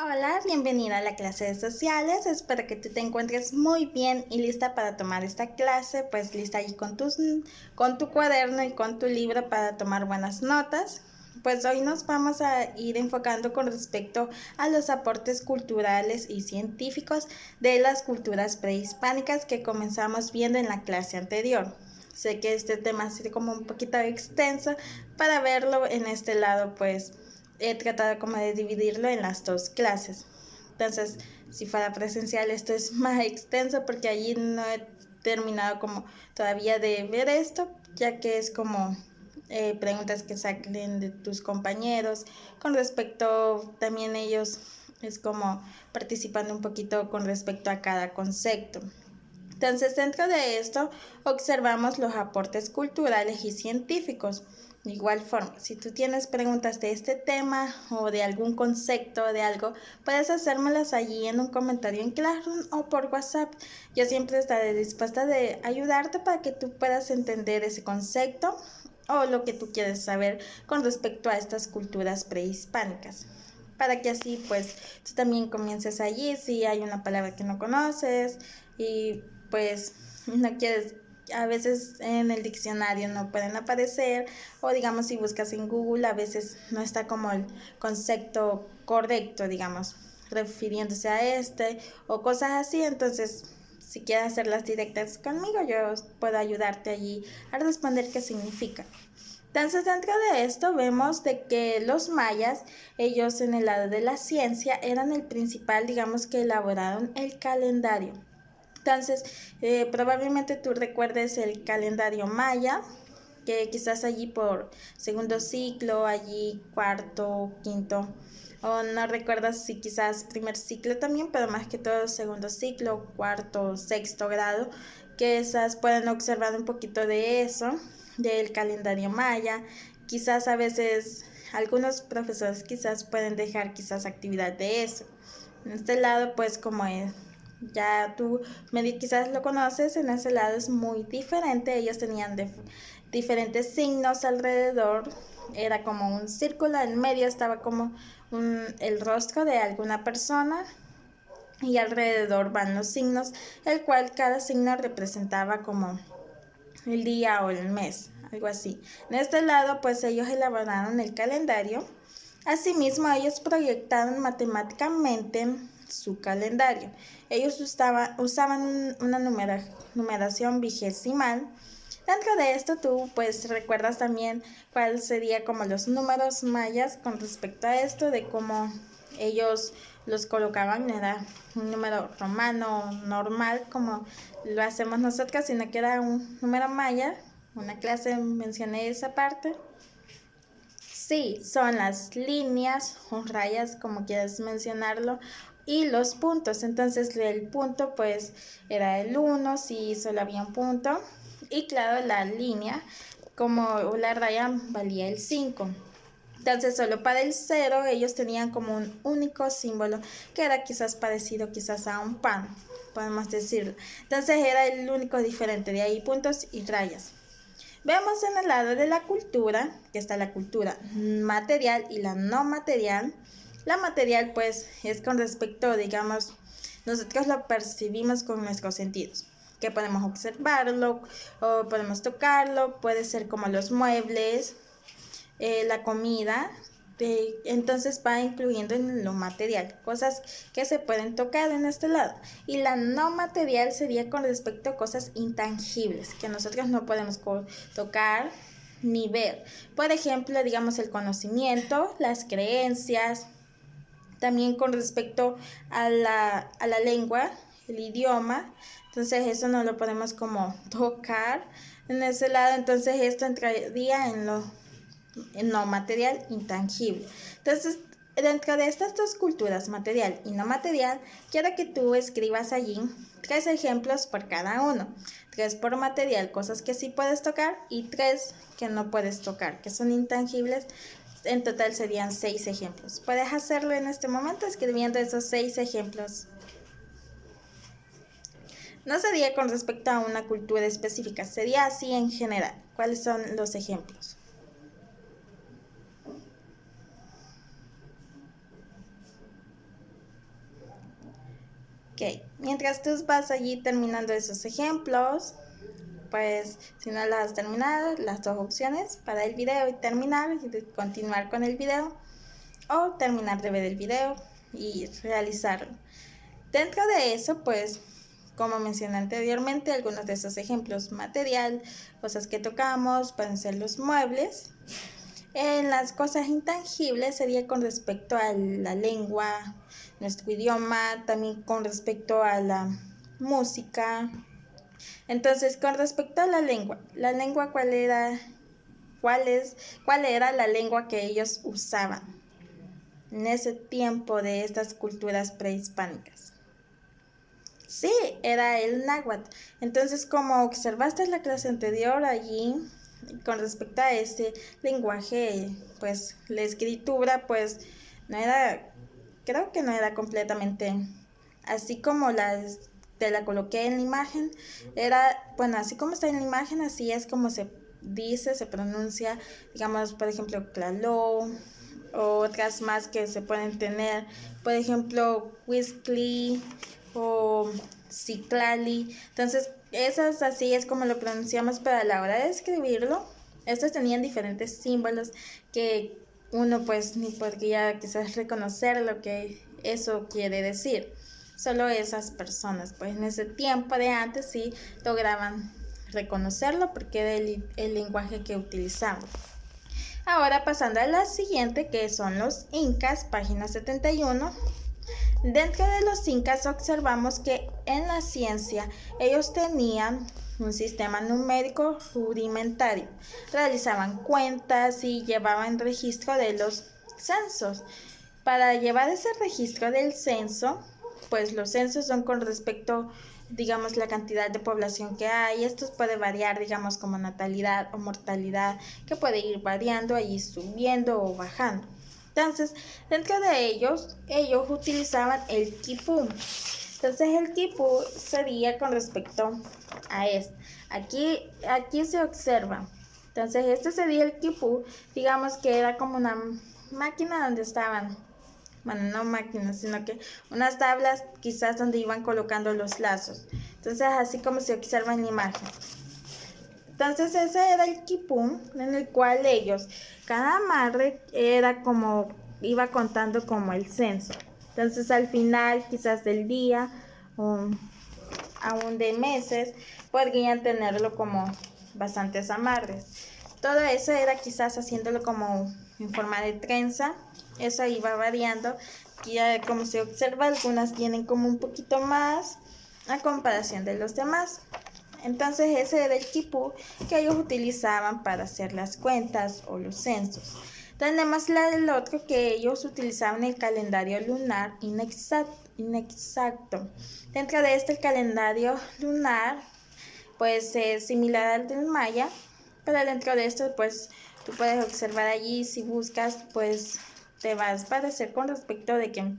Hola, bienvenida a la clase de sociales. Espero que tú te encuentres muy bien y lista para tomar esta clase, pues lista ahí con tu cuaderno y con tu libro para tomar buenas notas. Pues hoy nos vamos a ir enfocando con respecto a los aportes culturales y científicos de las culturas prehispánicas que comenzamos viendo en la clase anterior. Sé que este tema ha sido como un poquito extenso para verlo en este lado, pues he tratado como de dividirlo en las dos clases. Entonces, si fuera presencial, esto es más extenso porque allí no he terminado como todavía de ver esto, ya que es como preguntas que saquen de tus compañeros. Con respecto, también ellos es como participando un poquito con respecto a cada concepto. Entonces, dentro de esto, observamos los aportes culturales y científicos. De igual forma, si tú tienes preguntas de este tema o de algún concepto de algo, puedes hacérmelas allí en un comentario en Classroom o por WhatsApp. Yo siempre estaré dispuesta de ayudarte para que tú puedas entender ese concepto o lo que tú quieres saber con respecto a estas culturas prehispánicas. Para que así pues tú también comiences allí si hay una palabra que no conoces y pues no quieres, a veces en el diccionario no pueden aparecer, o digamos si buscas en Google a veces no está como el concepto correcto, digamos, refiriéndose a este o cosas así. Entonces si quieres hacerlas directas conmigo, yo puedo ayudarte allí a responder qué significa. Entonces, dentro de esto vemos de que los mayas, ellos en el lado de la ciencia, eran el principal, digamos, que elaboraron el calendario. Entonces, probablemente tú recuerdes el calendario maya, que quizás allí por segundo ciclo, allí cuarto, quinto, o no recuerdas si quizás primer ciclo también, pero más que todo segundo ciclo, cuarto, sexto grado, que esas pueden observar un poquito de eso, del calendario maya. Quizás a veces algunos profesores quizás pueden dejar quizás actividad de eso. En este lado, pues como es, ya tú medio quizás lo conoces, en ese lado es muy diferente. Ellos tenían diferentes signos alrededor, era como un círculo, en medio estaba como el rostro de alguna persona y alrededor van los signos, el cual cada signo representaba como el día o el mes, algo así. En este lado, pues ellos elaboraron el calendario. Asimismo, ellos proyectaron matemáticamente su calendario. Ellos usaban una numeración vigesimal. Dentro de esto tú pues recuerdas también cuál sería como los números mayas con respecto a esto, de cómo ellos los colocaban. Era un número romano normal como lo hacemos nosotros, sino que era un número maya. Una clase mencioné esa parte. Sí, son las líneas o rayas, como quieras mencionarlo, y los puntos. Entonces el punto pues era el 1 si solo había un punto, y claro, la línea como la raya valía el 5. Entonces solo para el 0 ellos tenían como un único símbolo que era quizás parecido quizás a un pan, podemos decirlo. Entonces era el único diferente, de ahí puntos y rayas. Vemos en el lado de la cultura, que está la cultura material y la no material. La material pues es con respecto, digamos, nosotros lo percibimos con nuestros sentidos, que podemos observarlo o podemos tocarlo, puede ser como los muebles, la comida. Entonces va incluyendo en lo material, cosas que se pueden tocar en este lado. Y la no material sería con respecto a cosas intangibles, que nosotros no podemos tocar ni ver. Por ejemplo, digamos el conocimiento, las creencias, también con respecto a la lengua, el idioma. Entonces eso no lo podemos como tocar en ese lado. Entonces esto entraría en lo no material, intangible. Entonces, dentro de estas dos culturas, material y no material, quiero que tú escribas allí 3 ejemplos por cada uno. 3 por material, cosas que sí puedes tocar, y 3 que no puedes tocar, que son intangibles. En total serían 6 ejemplos. Puedes hacerlo en este momento escribiendo esos 6 ejemplos. No sería con respecto a una cultura específica, sería así en general. ¿Cuáles son los ejemplos? Ok, mientras tú vas allí terminando esos ejemplos, pues si no las has terminado, las dos opciones para el video y terminar y continuar con el video, o terminar de ver el video y realizarlo. Dentro de eso, pues como mencioné anteriormente, algunos de esos ejemplos: material, cosas que tocamos, pueden ser los muebles. En las cosas intangibles sería con respecto a la lengua, nuestro idioma, también con respecto a la música. Entonces, con respecto a la lengua, ¿cuál era la lengua que ellos usaban en ese tiempo de estas culturas prehispánicas? Sí, era el náhuatl. Entonces, como observaste en la clase anterior, allí, con respecto a este lenguaje, pues la escritura, pues no era, creo que no era completamente así como te la coloqué en la imagen. Era, bueno, así como está en la imagen, así es como se dice, se pronuncia, digamos, por ejemplo, claló, o otras más que se pueden tener, por ejemplo, Whiskey o Ciclali. Entonces, esas así es como lo pronunciamos, pero a la hora de escribirlo, estos tenían diferentes símbolos que uno pues ni podría quizás reconocer lo que eso quiere decir. Solo esas personas, pues en ese tiempo de antes sí lograban reconocerlo porque era el lenguaje que utilizaban. Ahora pasando a la siguiente, que son los incas, página 71. Dentro de los incas observamos que en la ciencia ellos tenían un sistema numérico rudimentario. Realizaban cuentas y llevaban registro de los censos. Para llevar ese registro del censo, pues los censos son con respecto, digamos, la cantidad de población que hay. Esto puede variar, digamos, como natalidad o mortalidad, que puede ir variando, ahí subiendo o bajando. Entonces, dentro de ellos utilizaban el quipú. Entonces, el quipú sería con respecto a esto. Aquí se observa. Entonces, este sería el quipú. Digamos que era como una máquina donde estaban, bueno, no máquinas, sino que unas tablas quizás donde iban colocando los lazos. Entonces, así como se observa en la imagen. Entonces ese era el quipú en el cual ellos, cada amarre era como, iba contando como el censo. Entonces al final quizás del día o aún de meses podrían tenerlo como bastantes amarres. Todo eso era quizás haciéndolo como en forma de trenza. Eso iba variando. Y como se observa, algunas tienen como un poquito más a comparación de los demás. Entonces ese era el quipú que ellos utilizaban para hacer las cuentas o los censos. Tenemos el otro que ellos utilizaban, el calendario lunar inexacto. Dentro de este, el calendario lunar pues es similar al del maya, pero dentro de esto pues tú puedes observar allí, si buscas pues te vas a parecer con respecto de que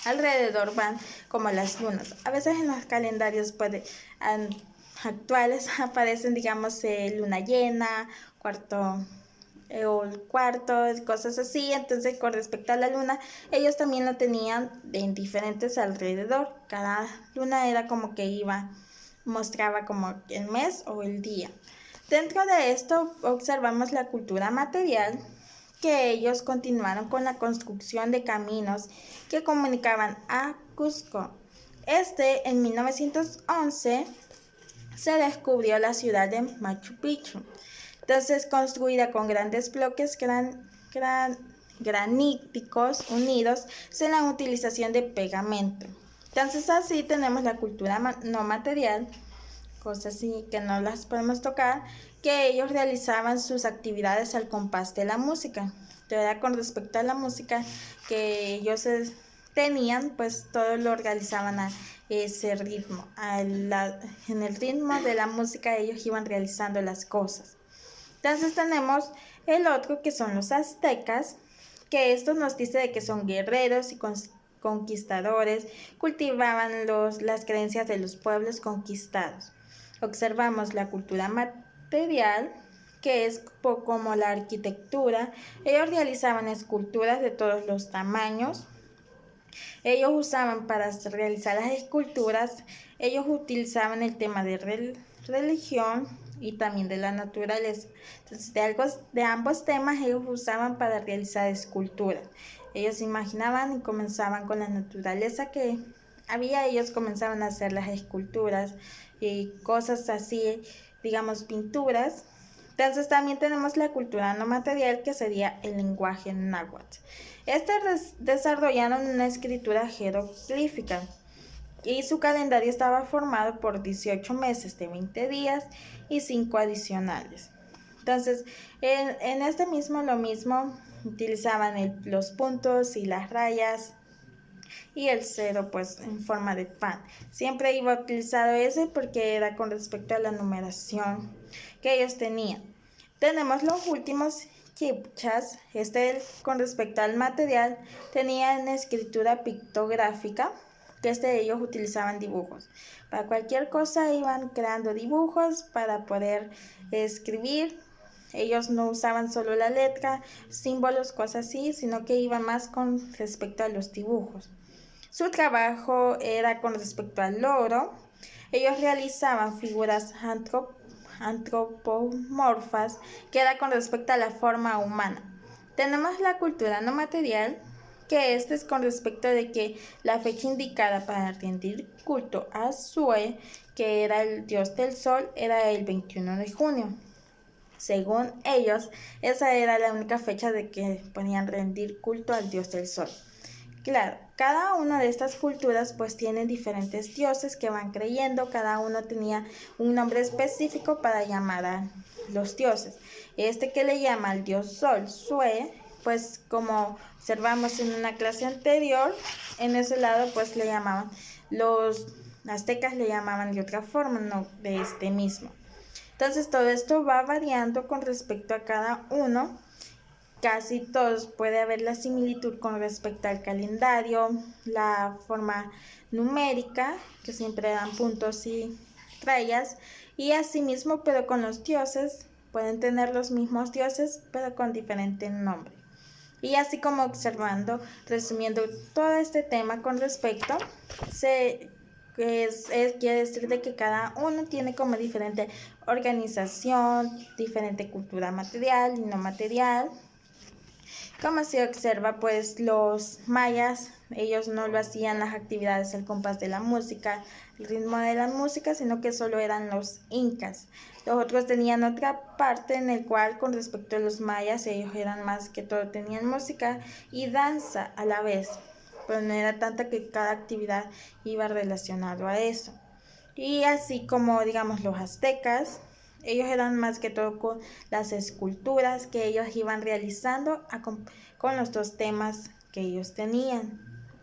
alrededor van como las lunas. A veces en los calendarios actuales aparecen, digamos, luna llena, cuarto o el cuarto, cosas así. Entonces, con respecto a la luna, ellos también lo tenían en diferentes alrededor. Cada luna era como que mostraba como el mes o el día. Dentro de esto observamos la cultura material, que ellos continuaron con la construcción de caminos que comunicaban a Cusco. En 1911 se descubrió la ciudad de Machu Picchu. Entonces, construida con grandes bloques graníticos unidos sin la utilización de pegamento. Entonces, así tenemos la cultura no material, cosas así que no las podemos tocar, que ellos realizaban sus actividades al compás de la música. Entonces, con respecto a la música que ellos tenían, pues todo lo organizaban a ese ritmo. En el ritmo de la música ellos iban realizando las cosas. Entonces tenemos el otro, que son los aztecas, que esto nos dice de que son guerreros y conquistadores, cultivaban las creencias de los pueblos conquistados. Observamos la cultura material, que es como la arquitectura. Ellos realizaban esculturas de todos los tamaños. Ellos usaban para realizar las esculturas, ellos utilizaban el tema de religión y también de la naturaleza. Entonces, de ambos temas ellos usaban para realizar esculturas. Ellos imaginaban y comenzaban con la naturaleza que había, ellos comenzaban a hacer las esculturas y cosas así, digamos, pinturas. Entonces también tenemos la cultura no material, que sería el lenguaje náhuatl. Desarrollaron una escritura jeroglífica y su calendario estaba formado por 18 meses de 20 días y 5 adicionales. Entonces, en este mismo lo mismo, utilizaban los puntos y las rayas y el cero pues en forma de pan. Siempre iba utilizado ese porque era con respecto a la numeración que ellos tenían. Tenemos los últimos chipchas. Con respecto al material tenían escritura pictográfica, que ellos utilizaban dibujos. Para cualquier cosa iban creando dibujos para poder escribir. Ellos no usaban solo la letra, símbolos, cosas así, sino que iban más con respecto a los dibujos. Su trabajo era con respecto al oro. Ellos realizaban figuras antropomorfas, que era con respecto a la forma humana. Tenemos la cultura no material, que es con respecto de que la fecha indicada para rendir culto a Sue, que era el dios del sol, era el 21 de junio. Según ellos, esa era la única fecha de que podían rendir culto al dios del sol. Claro, cada una de estas culturas pues tiene diferentes dioses que van creyendo, cada uno tenía un nombre específico para llamar a los dioses. Que le llama al dios Sol, Sue, pues como observamos en una clase anterior, en ese lado pues le llamaban, los aztecas le llamaban de otra forma, no de este mismo. Entonces todo esto va variando con respecto a cada uno. Casi todos puede haber la similitud con respecto al calendario, la forma numérica, que siempre dan puntos y rayas, y asimismo, pero con los dioses, pueden tener los mismos dioses, pero con diferente nombre. Y así como observando, resumiendo todo este tema con respecto, quiere decir de que cada uno tiene como diferente organización, diferente cultura material y no material. Como se observa, pues los mayas, ellos no lo hacían las actividades al compás de la música, el ritmo de la música, sino que solo eran los incas. Los otros tenían otra parte en el cual, con respecto a los mayas, ellos eran más que todo, tenían música y danza a la vez, pero no era tanto que cada actividad iba relacionado a eso. Y así como, digamos, los aztecas, ellos eran más que todo con las esculturas que ellos iban realizando con los dos temas que ellos tenían.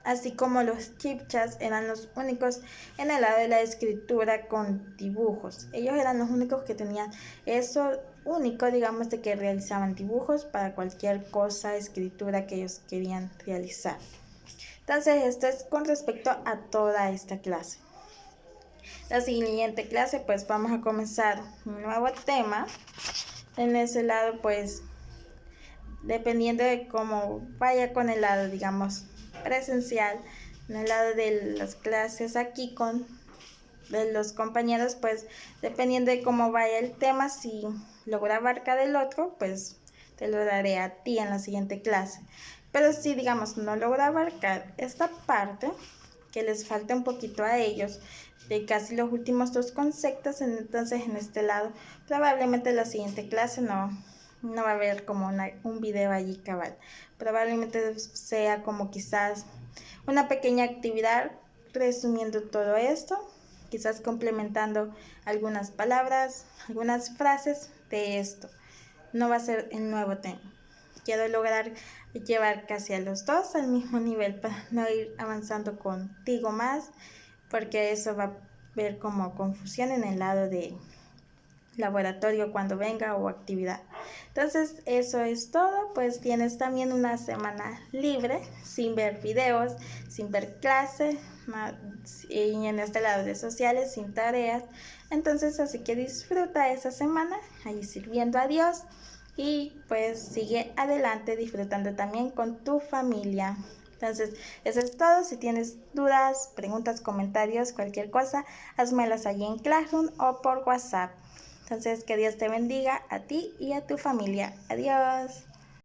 Así como los chipchas eran los únicos en el lado de la escritura con dibujos. Ellos eran los únicos que tenían eso único, digamos, de que realizaban dibujos para cualquier cosa, escritura que ellos querían realizar. Entonces, esto es con respecto a toda esta clase. La siguiente clase pues vamos a comenzar un nuevo tema. En ese lado pues dependiendo de cómo vaya con el lado digamos presencial, en el lado de las clases aquí de los compañeros pues dependiendo de cómo vaya el tema, si logro abarcar el otro pues te lo daré a ti en la siguiente clase. Pero si digamos no logro abarcar esta parte que les falta un poquito a ellos de casi los últimos dos conceptos, entonces en este lado probablemente la siguiente clase no va a haber como un video allí cabal, probablemente sea como quizás una pequeña actividad resumiendo todo esto, quizás complementando algunas palabras, algunas frases de esto. No va a ser el nuevo tema. Quiero lograr llevar casi a los dos al mismo nivel para no ir avanzando contigo más, porque eso va a haber como confusión en el lado de laboratorio cuando venga o actividad. Entonces eso es todo, pues tienes también una semana libre, sin ver videos, sin ver clases, y en este lado de sociales, sin tareas. Entonces así que disfruta esa semana ahí sirviendo a Dios y pues sigue adelante disfrutando también con tu familia. Entonces, eso es todo. Si tienes dudas, preguntas, comentarios, cualquier cosa, házmelas allí en Classroom o por WhatsApp. Entonces, que Dios te bendiga a ti y a tu familia. Adiós.